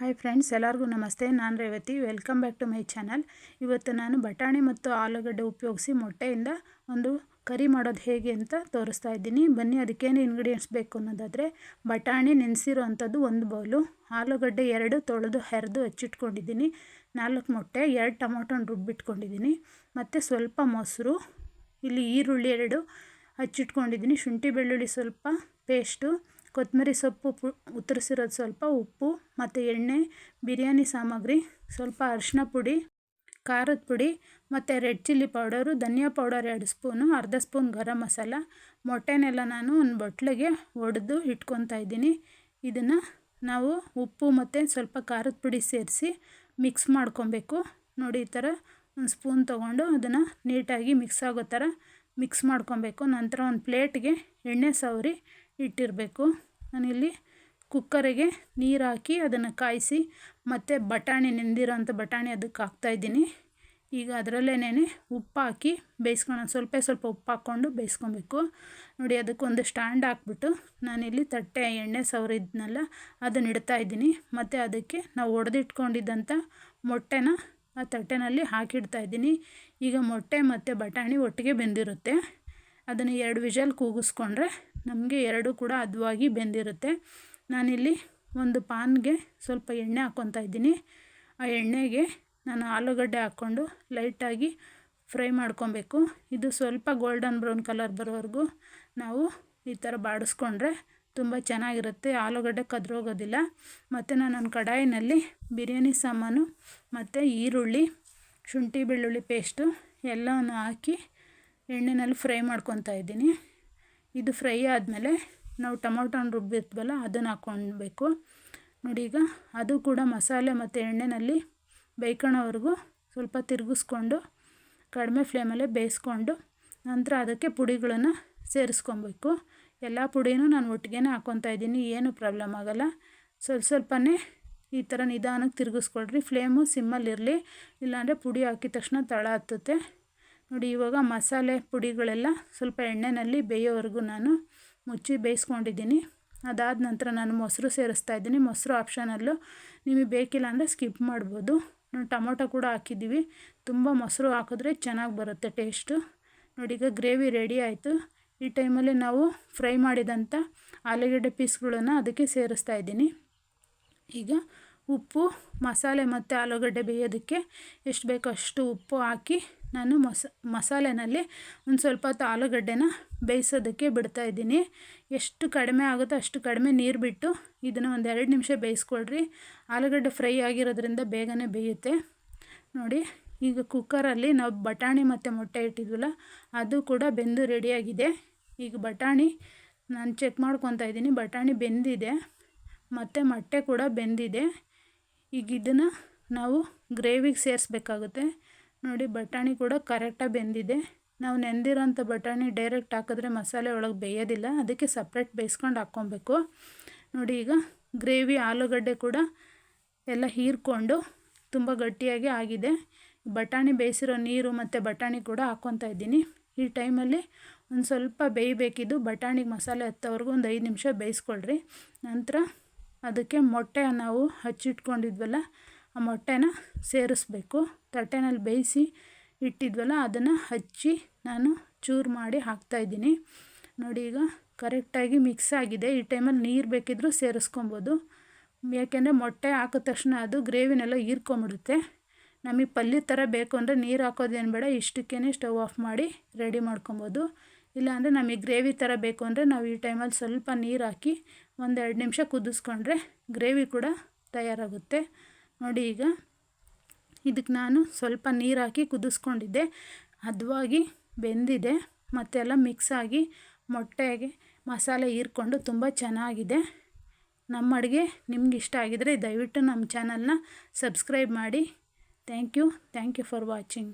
Hi friends, ಎಲ್ಲರಿಗೂ ನಮಸ್ತೆ. ನಾನು Revathi. Welcome back to my channel. ಇವತ್ತು ನಾನು ಬಟಾಣಿ ಮತ್ತು ಆಲೂಗಡ್ಡೆ ಉಪಯೋಗಿಸಿ ಮೊಟ್ಟೆಯಿಂದ ಒಂದು ಕರಿ ಮಾಡೋದು ಹೇಗೆ ಅಂತ ತೋರಿಸ್ತಾ ಇದ್ದೀನಿ. ಬನ್ನಿ, ಅದಕ್ಕೇನು ಇಂಗ್ರೀಡಿಯೆಂಟ್ಸ್ ಬೇಕು ಅನ್ನೋದಾದರೆ, ಬಟಾಣಿ ನೆನೆಸಿರೋ ಅಂಥದ್ದು 1 ಬೌಲು, ಆಲೂಗಡ್ಡೆ 2 ತೊಳೆದು ಹೆರೆದು ಹಚ್ಚಿಟ್ಕೊಂಡಿದ್ದೀನಿ, 4 ಮೊಟ್ಟೆ, 2 ಟೊಮೊಟೊನ ರುಬ್ಬಿಟ್ಕೊಂಡಿದ್ದೀನಿ, ಮತ್ತು ಸ್ವಲ್ಪ ಮೊಸರು, ಇಲ್ಲಿ ಈರುಳ್ಳಿ 2 ಹಚ್ಚಿಟ್ಕೊಂಡಿದ್ದೀನಿ, ಶುಂಠಿ ಬೆಳ್ಳುಳ್ಳಿ ಸ್ವಲ್ಪ ಪೇಸ್ಟು, ಕೊತ್ತಂಬರಿ ಸೊಪ್ಪು ಉತ್ತರಿಸಿರೋದು, ಸ್ವಲ್ಪ ಉಪ್ಪು ಮತ್ತು ಎಣ್ಣೆ, ಬಿರಿಯಾನಿ ಸಾಮಗ್ರಿ, ಸ್ವಲ್ಪ ಅರಿಶಿನ ಪುಡಿ, ಖಾರದ ಪುಡಿ ಮತ್ತು ರೆಡ್ ಚಿಲ್ಲಿ ಪೌಡರು, ಧನಿಯಾ ಪೌಡರ್ 2 ಸ್ಪೂನು, ಅರ್ಧ ಸ್ಪೂನ್ ಗರಂ ಮಸಾಲ. ಮೊಟ್ಟೆನೆಲ್ಲ ನಾನು ಒಂದು ಬಟ್ಲಿಗೆ ಒಡೆದು ಇಟ್ಕೊತಾ ಇದ್ದೀನಿ. ಇದನ್ನು ನಾವು ಉಪ್ಪು ಮತ್ತು ಸ್ವಲ್ಪ ಖಾರದ ಪುಡಿ ಸೇರಿಸಿ ಮಿಕ್ಸ್ ಮಾಡ್ಕೊಬೇಕು. ನೋಡಿ, ಈ ಥರ ಒಂದು ಸ್ಪೂನ್ ತೊಗೊಂಡು ಅದನ್ನು ನೀಟಾಗಿ ಮಿಕ್ಸ್ ಆಗೋ ಥರ ಮಿಕ್ಸ್ ಮಾಡ್ಕೊಬೇಕು. ನಂತರ ಒಂದು ಪ್ಲೇಟ್ಗೆ ಎಣ್ಣೆ ಸವರಿ ಇಟ್ಟಿರಬೇಕು. ನಾನಿಲ್ಲಿ ಕುಕ್ಕರಿಗೆ ನೀರು ಹಾಕಿ ಅದನ್ನು ಕಾಯಿಸಿ ಮತ್ತು ಬಟಾಣಿ ನೆಂದಿರೋಂಥ ಬಟಾಣಿ ಅದಕ್ಕೆ ಹಾಕ್ತಾಯಿದ್ದೀನಿ. ಈಗ ಅದರಲ್ಲೇನೆ ಉಪ್ಪು ಹಾಕಿ ಬೇಯಿಸ್ಕೊಂಡು ಸ್ವಲ್ಪ ಉಪ್ಪು ಹಾಕ್ಕೊಂಡು ಬೇಯಿಸ್ಕೊಬೇಕು. ನೋಡಿ, ಅದಕ್ಕೊಂದು ಸ್ಟ್ಯಾಂಡ್ ಹಾಕ್ಬಿಟ್ಟು ನಾನಿಲ್ಲಿ ತಟ್ಟೆ ಎಣ್ಣೆ ಸವರಿದ್ನಲ್ಲ ಅದನ್ನು ಇಡ್ತಾಯಿದ್ದೀನಿ. ಮತ್ತು ಅದಕ್ಕೆ ನಾವು ಒಡೆದಿಟ್ಕೊಂಡಿದ್ದಂಥ ಮೊಟ್ಟೆನ ಆ ತಟ್ಟೆನಲ್ಲಿ ಹಾಕಿಡ್ತಾಯಿದ್ದೀನಿ. ಈಗ ಮೊಟ್ಟೆ ಮತ್ತು ಬಟಾಣಿ ಒಟ್ಟಿಗೆ ಬೆಂದಿರುತ್ತೆ. ಅದನ್ನು 2 ವಿಷಲ್ ಕೂಗಿಸ್ಕೊಂಡ್ರೆ ನಮಗೆ 2 ಕೂಡ ಹದವಾಗಿ ಬೆಂದಿರುತ್ತೆ. ನಾನಿಲ್ಲಿ ಒಂದು ಪಾನ್ಗೆ ಸ್ವಲ್ಪ ಎಣ್ಣೆ ಹಾಕ್ಕೊತಾ ಇದ್ದೀನಿ. ಆ ಎಣ್ಣೆಗೆ ನಾನು ಆಲೂಗಡ್ಡೆ ಹಾಕ್ಕೊಂಡು ಲೈಟಾಗಿ ಫ್ರೈ ಮಾಡ್ಕೊಬೇಕು. ಇದು ಸ್ವಲ್ಪ ಗೋಲ್ಡನ್ ಬ್ರೌನ್ ಕಲರ್ ಬರೋವರೆಗೂ ನಾವು ಈ ಥರ ಬಾಡಿಸ್ಕೊಂಡ್ರೆ ತುಂಬ ಚೆನ್ನಾಗಿರುತ್ತೆ, ಆಲೂಗಡ್ಡೆ ಕದ್ರೋಗೋದಿಲ್ಲ. ಮತ್ತು ನಾನೊಂದು ಕಡಾಯಿನಲ್ಲಿ ಬಿರಿಯಾನಿ ಸಾಮಾನು ಮತ್ತು ಈರುಳ್ಳಿ, ಶುಂಠಿ ಬೆಳ್ಳುಳ್ಳಿ ಪೇಸ್ಟು ಎಲ್ಲವನ್ನು ಹಾಕಿ ಎಣ್ಣೆನಲ್ಲಿ ಫ್ರೈ ಮಾಡ್ಕೊತಾ ಇದ್ದೀನಿ. ಇದು ಫ್ರೈ ಆದಮೇಲೆ ನಾವು ಟೊಮೊಟೊನ ರುಬ್ಬಿರ್ತೀವಲ್ಲ ಅದನ್ನು ಹಾಕ್ಕೊಳ್ಬೇಕು. ನೋಡಿ, ಈಗ ಅದು ಕೂಡ ಮಸಾಲೆ ಮತ್ತು ಎಣ್ಣೆಯಲ್ಲಿ ಬೇಯ್ಕೊಳ್ಳೋವರೆಗೂ ಸ್ವಲ್ಪ ತಿರುಗಿಸ್ಕೊಂಡು ಕಡಿಮೆ ಫ್ಲೇಮಲ್ಲೇ ಬೇಯಿಸ್ಕೊಂಡು ನಂತರ ಅದಕ್ಕೆ ಪುಡಿಗಳನ್ನು ಸೇರಿಸ್ಕೊಬೇಕು. ಎಲ್ಲ ಪುಡಿನೂ ನಾನು ಒಟ್ಟಿಗೆ ಹಾಕ್ಕೊತಾ ಇದ್ದೀನಿ, ಏನೂ ಪ್ರಾಬ್ಲಮ್ ಆಗೋಲ್ಲ. ಸ್ವಲ್ಪನೇ ಈ ಥರ ನಿಧಾನಕ್ಕೆ ತಿರುಗಿಸ್ಕೊಳ್ರಿ, ಫ್ಲೇಮು ಸಿಮ್ಮಲ್ಲಿರಲಿ, ಇಲ್ಲಾಂದರೆ ಪುಡಿ ಹಾಕಿದ ತಕ್ಷಣ ತಳ ಹತ್ತುತ್ತೆ. ನೋಡಿ, ಇವಾಗ ಮಸಾಲೆ ಪುಡಿಗಳೆಲ್ಲ ಸ್ವಲ್ಪ ಎಣ್ಣೆಯಲ್ಲಿ ಬೇಯೋವರೆಗೂ ನಾನು ಮುಚ್ಚಿ ಬೇಯಿಸ್ಕೊಂಡಿದ್ದೀನಿ. ಅದಾದ ನಂತರ ನಾನು ಮೊಸರು ಸೇರಿಸ್ತಾ ಇದ್ದೀನಿ. ಮೊಸರು ಆಪ್ಷನಲ್ಲು, ನಿಮಗೆ ಬೇಕಿಲ್ಲ ಅಂದರೆ ಸ್ಕಿಪ್ ಮಾಡ್ಬೋದು. ನಾವು ಟೊಮೊಟೊ ಕೂಡ ಹಾಕಿದ್ದೀವಿ, ತುಂಬ ಮೊಸರು ಹಾಕಿದ್ರೆ ಚೆನ್ನಾಗಿ ಬರುತ್ತೆ ಟೇಸ್ಟು. ನೋಡಿ, ಈಗ ಗ್ರೇವಿ ರೆಡಿ ಆಯಿತು. ಈ ಟೈಮಲ್ಲಿ ನಾವು ಫ್ರೈ ಮಾಡಿದಂಥ ಆಲೂಗಡ್ಡೆ ಪೀಸ್ಗಳನ್ನು ಅದಕ್ಕೆ ಸೇರಿಸ್ತಾ ಇದ್ದೀನಿ. ಈಗ ಉಪ್ಪು, ಮಸಾಲೆ ಮತ್ತು ಆಲೂಗಡ್ಡೆ ಬೇಯೋದಕ್ಕೆ ಎಷ್ಟು ಬೇಕೋ ಅಷ್ಟು ಉಪ್ಪು ಹಾಕಿ ನಾನು ಮಸಾಲೆನಲ್ಲಿ ಒಂದು ಸ್ವಲ್ಪ ಹೊತ್ತು ಆಲೂಗಡ್ಡೆನ ಬೇಯಿಸೋದಕ್ಕೆ ಬಿಡ್ತಾಯಿದ್ದೀನಿ. ಎಷ್ಟು ಕಡಿಮೆ ಆಗುತ್ತೋ ಅಷ್ಟು ಕಡಿಮೆ ನೀರು ಬಿಟ್ಟು ಇದನ್ನು ಒಂದು 2 ನಿಮಿಷ ಬೇಯಿಸ್ಕೊಳ್ರಿ. ಆಲೂಗಡ್ಡೆ ಫ್ರೈ ಆಗಿರೋದ್ರಿಂದ ಬೇಗನೆ ಬೇಯುತ್ತೆ. ನೋಡಿ, ಈಗ ಕುಕ್ಕರಲ್ಲಿ ನಾವು ಬಟಾಣಿ ಮತ್ತು ಮೊಟ್ಟೆ ಇಟ್ಟಿದ್ವಲ್ಲ ಅದು ಕೂಡ ಬೆಂದು ರೆಡಿಯಾಗಿದೆ. ಈಗ ಬಟಾಣಿ ನಾನು ಚೆಕ್ ಮಾಡ್ಕೊತಾ ಇದ್ದೀನಿ, ಬಟಾಣಿ ಬೆಂದಿದೆ ಮತ್ತು ಮೊಟ್ಟೆ ಕೂಡ ಬೆಂದಿದೆ. ಈಗ ಇದನ್ನು ನಾವು ಗ್ರೇವಿಗೆ ಸೇರಿಸ್ಬೇಕಾಗುತ್ತೆ. ನೋಡಿ, ಬಟಾಣಿ ಕೂಡ ಕರೆಕ್ಟಾಗಿ ಬೆಂದಿದೆ. ನಾವು ನೆಂದಿರೋಂಥ ಬಟಾಣಿ ಡೈರೆಕ್ಟ್ ಹಾಕಿದ್ರೆ ಮಸಾಲೆ ಒಳಗೆ ಬೇಯೋದಿಲ್ಲ, ಅದಕ್ಕೆ ಸಪ್ರೇಟ್ ಬೇಯಿಸ್ಕೊಂಡು ಹಾಕ್ಕೊಬೇಕು. ನೋಡಿ, ಈಗ ಗ್ರೇವಿ ಆಲೂಗಡ್ಡೆ ಕೂಡ ಎಲ್ಲ ಹೀರ್ಕೊಂಡು ತುಂಬ ಗಟ್ಟಿಯಾಗಿ ಆಗಿದೆ. ಬಟಾಣಿ ಬೇಯಿಸಿರೋ ನೀರು ಮತ್ತು ಬಟಾಣಿ ಕೂಡ ಹಾಕ್ಕೊತಾ ಇದ್ದೀನಿ. ಈ ಟೈಮಲ್ಲಿ ಒಂದು ಸ್ವಲ್ಪ ಬೇಯಬೇಕಿದ್ದು, ಬಟಾಣಿಗೆ ಮಸಾಲೆ ಹತ್ತೋವರೆಗೂ ಒಂದು 5 ನಿಮಿಷ ಬೇಯಿಸ್ಕೊಳ್ರಿ. ನಂತರ ಅದಕ್ಕೆ ಮೊಟ್ಟೆ ನಾವು ಹಚ್ಚಿಟ್ಕೊಂಡಿದ್ವಲ್ಲ ಆ ಮೊಟ್ಟೆನ ಸೇರಿಸ್ಬೇಕು. ತಟ್ಟೆನಲ್ಲಿ ಬೇಯಿಸಿ ಇಟ್ಟಿದ್ವಲ್ಲ ಅದನ್ನು ಹಚ್ಚಿ ನಾನು ಚೂರು ಮಾಡಿ ಹಾಕ್ತಾಯಿದ್ದೀನಿ. ನೋಡಿ, ಈಗ ಕರೆಕ್ಟಾಗಿ ಮಿಕ್ಸ್ ಆಗಿದೆ. ಈ ಟೈಮಲ್ಲಿ ನೀರು ಬೇಕಿದ್ರೂ ಸೇರಿಸ್ಕೊಬೋದು, ಯಾಕೆಂದರೆ ಮೊಟ್ಟೆ ಹಾಕಿದ ತಕ್ಷಣ ಅದು ಗ್ರೇವಿನೆಲ್ಲ ಹೀರ್ಕೊಂಬಿಡುತ್ತೆ. ನಮಗೆ ಪಲ್ಯ ಥರ ಬೇಕು ಅಂದರೆ ನೀರು ಹಾಕೋದೇನು ಬೇಡ, ಇಷ್ಟಕ್ಕೇ ಸ್ಟವ್ ಆಫ್ ಮಾಡಿ ರೆಡಿ ಮಾಡ್ಕೊಬೋದು. ಇಲ್ಲಾಂದರೆ ನಮಗೆ ಗ್ರೇವಿ ಥರ ಬೇಕು ಅಂದರೆ ನಾವು ಈ ಟೈಮಲ್ಲಿ ಸ್ವಲ್ಪ ನೀರು ಹಾಕಿ ಒಂದು 2 ನಿಮಿಷ ಕುದಿಸ್ಕೊಂಡ್ರೆ ಗ್ರೇವಿ ಕೂಡ ತಯಾರಾಗುತ್ತೆ. ನೋಡಿ, ಈಗ ಇದಕ್ಕೆ ನಾನು ಸ್ವಲ್ಪ ನೀರು ಹಾಕಿ ಕುದಿಸ್ಕೊಂಡಿದ್ದೆ, ಹದವಾಗಿ ಬೆಂದಿದೆ ಮತ್ತೆಲ್ಲ ಮಿಕ್ಸ್ ಆಗಿ ಮೊಟ್ಟೆಗೆ ಮಸಾಲೆ ಹೀರ್ಕೊಂಡು ತುಂಬ ಚೆನ್ನಾಗಿದೆ. ನಮ್ಮ ಅಡುಗೆ ನಿಮ್ಗೆ ಇಷ್ಟ ಆಗಿದರೆ ದಯವಿಟ್ಟು ನಮ್ಮ ಚಾನಲ್ನ ಸಬ್ಸ್ಕ್ರೈಬ್ ಮಾಡಿ. Thank you for watching.